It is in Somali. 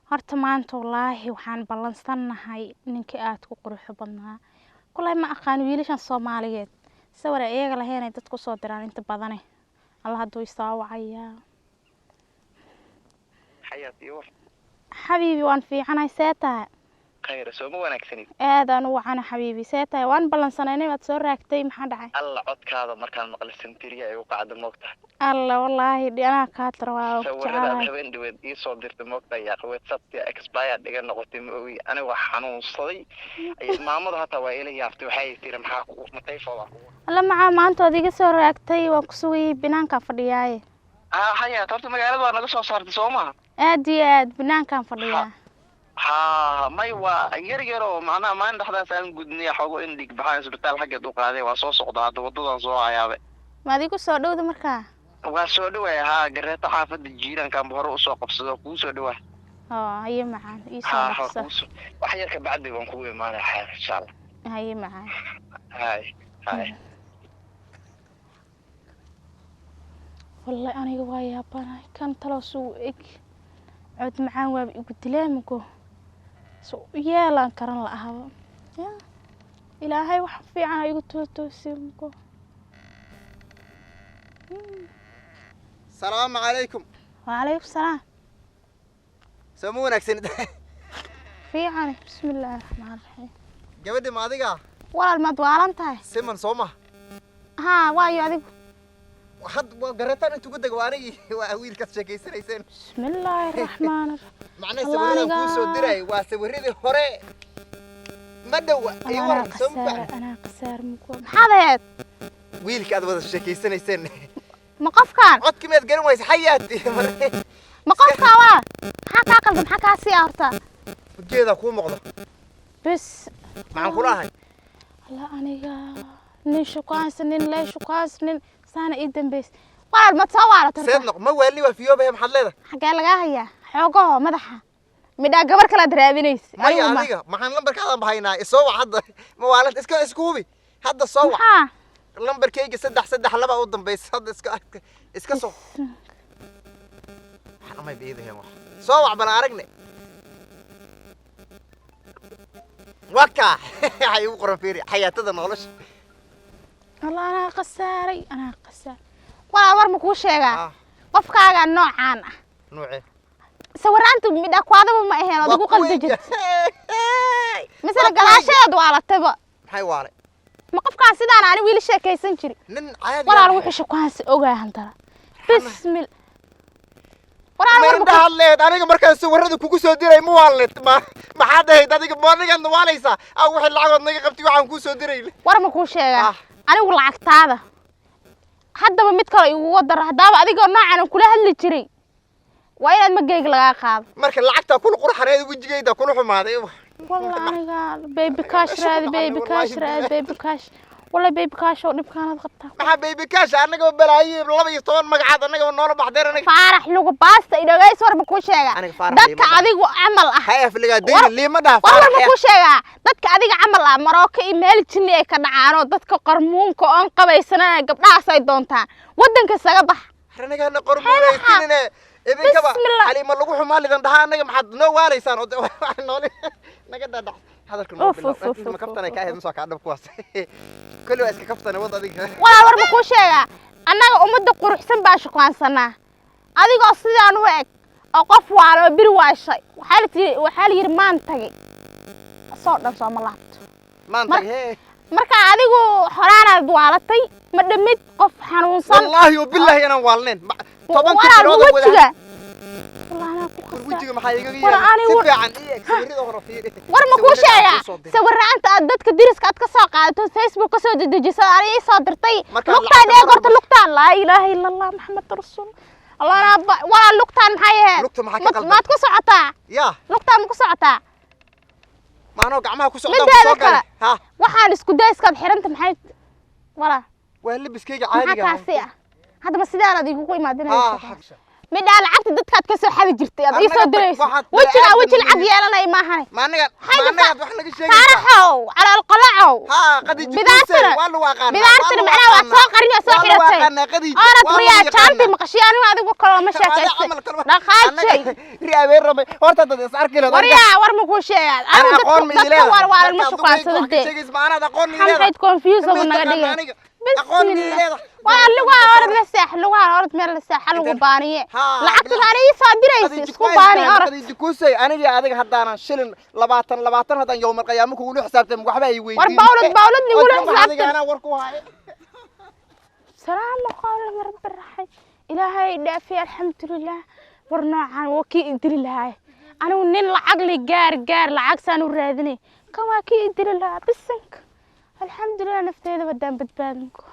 horta maanta wallaahi waxaan ballansanahay ninkii aad ku quruxda badnaa kulay ma aqaan wiilashan Soomaaliyeed sawir iyaga lahayn dadku soo diraan inta badan Allah haduu isaawacaya حياتي وح حبيبي وان fiicanahay seeta خير سو ما wanaagsanid aadaan u wacana xabiibi seeta waan ballansanaynay waad soo raagtay maxaa dhacay alla codkaada markaan maqlay sentiriya ay u qaacdo moogta alla wallaahi dhinaca ka tarwaa sawirada habeen dhaweed ii soo dirtay moogta yaa qaweed sabti expire dhiga noqotay moowi aniga wax xanuunsaday ay maamada hata waa ila yaaftay waxay tiri maxaa ku matay fooda alla macaa maanta adiga soo raagtay waan ku sugay binaanka fadhiyay haya horta magaalada waa naga soo saartay Soomaa aad iyo aad binaankan fadhiyaa may waa yar oo macna maan dhaxdaas aan gudniya xogo in dhig baxay isbitaal xageed u qaaday waa soo socda hadda wadadan soo ayaabe ma adigu soo dhawda markaa waa soo dhawaay gareeta xaafada jiiranka hore u soo qabsado ku soo dhawaay haye macaan ii soo dhaqso wax yar ka bacdi waan ku imaanay xaar insha Allah haye macaan hay والله أنا قوايا بنا كان تلاسو إك عد معاه وبيقتلامكو سو يا لان كرن لها يا إلهي وحفي عنا يقتلوا سيمكو السلام عليكم وعليكم السلام سمونك سند في عنا بسم الله الرحمن الرحيم قبل ما ذيك والله المدوار انتهى سمن صومه ها وايو هذيك حد قريتان انتو قد قواني وأويل كشكيسنيسن بسم الله الرحمن الرحيم معناه سوينا كوسو دراي واسوريدي هوري ما دوا ايوه سمبع انا قسار مكو هذا ويل كاد ودا شكيسنيسن مقف كان عد كميد قرن ويس حياتي مقف كوا حكا قلب حكا سيارته وجيدا كو مقدو بس معن كوراهي لا انيغا نين شقاس نين لا شقاس نين سانا إيدن بس قال ما تصور ترى سيدنا ما والي وفيو بهم حليده حاجة لقاها هي حوقه مدحها مدا قبر كلا درابينيس ما يا أنيقا ما حن لمبر كذا بهينا الصوّع حد ما والد اسكوبي حد الصوّع لمبر كيجي سدح لبا قدام بس حد اسكسو أنا ما بيده يا واحد صوّع بنارجني وكا هاي قرن فيري حياتنا نغلش والله أنا قساري أنا قسار ولا ور مكو شيغا قفكاغا نوعان نوعي سويرانتو ميدا كوادا ما اهين ادو قلدجت مثلا قلاشيد والتبا maxay waale ma qofka sidaan aan wiil sheekaysan jiri nin caadi walaal wuxuu shaqaas ogahan tara bismil walaal war ma hadleed aniga markaan sawirada kugu soo diray ma waalid ma xadayd adiga boonigan waalaysa aw wixii lacag naga qabtay waxaan ku soo diray war ma ku sheegaa anigu lacagtaada haddaba mid kale igu wadar hadaba adiga noocan kula hadli jiray waa inaad magayg laga qaado marka lacagta kul qurxaneed wajigeyda kul xumaaday والله أنا بيبي كاش راد بيبي كاش راد بيبي كاش والله بيبي كاش ودب كانت قطع ما بيبي كاش أنا قبل بلاي لما يستوون مقعد أنا قبل نور بحضر أنا فارح لوج باستا إذا جاي صور بكوشة دتك عديق عمل هاي في اللي قاعدين اللي ما ده والله بكوشة دتك عديق عمل مراكي إيميل تني كنعانو دتك قرمون كأن قبل سنة قبل عصاي دونتان ودنك السجبح إحنا كنا قرمون يستنينا إذا كبا علي ما لقوه ما لذن ده أنا محد نو واريسان نولي نقدر ده هذا الكلام ما كفتنا كاهد مساك عدم كواس كله اسك كفتنا وضع ذيك ولا ور بكوشة أنا أمد قروح سنباش كوان سنة أديك أصلي أنا وعك أقف على برواش وحالي يرمان تجي صوت نفسه ملات ما أنت هي marka adigu xoraana duwaalatay ma dhamid qof xanuunsan wallahi billahi ana waalneen tobanka bilood wada wallahi ku qasay wajiga maxay iga yeelay si fiican iyo sawirada hore fiiri war ma ku sheega sawiraanta dadka diriska aad ka soo qaadato Facebook ka soo dedejiso ari soo dirtay lugtaada gorta lugtaan la ilaaha illa allah muhammad rasuul allah rabba wala lugtaan maxay ahayd ma ku socotaa ya lugtaan ku socotaa maano gacmaha ku socdaa soo gal ha waxaan isku dayska xiranta maxay wala waa labiskeyga caadiga ah hadda ma sidaan adigu ku imaadinaysaa midha lacagta dadkaad ka soo xadi jirtay aad ii soo Annaga dirayso waxaad wajiga bini'aadam waji lacag yihiin. yeelanay maahan ما أنا wax naga sheegaysaa faaraxow cala alqalacow ها قدي bidaartana waa lagu aqaanaa bidaartana macnaha waad soo qarinay soo xidhatay orad riyaa jaanti maqashiy anigu adigu kaloo ma sheekaystay dhaqaajay riyaa rabay horta dad is arki lahayd waryaa war ma ku sheegaad anigu dadka war waa ma shuqaansada dee maanad aqoon mi maxayd confuse oo naga dhigay aqoon mi leedahay waa lagu orad la saax lagu orad meel la saax lagu baaniye lacagta maana ii soo diraysi isku baani orad qadii kusay aniga adiga hadaanan shilin 20 hadan yawmal qiyaamo kugu xisaabtay waxba ay weydiin war bawlad nigu xisaabtay ana war ku haay salaam qawlan rabb rahay ilaahay dhaafi alxamdulillah war noocan waki idiri lahay anigu nin lacag li gaar lacag saan u raadinay kama ki idiri lahaa bisank alxamdulillah nafteeda wadaan badbaadinko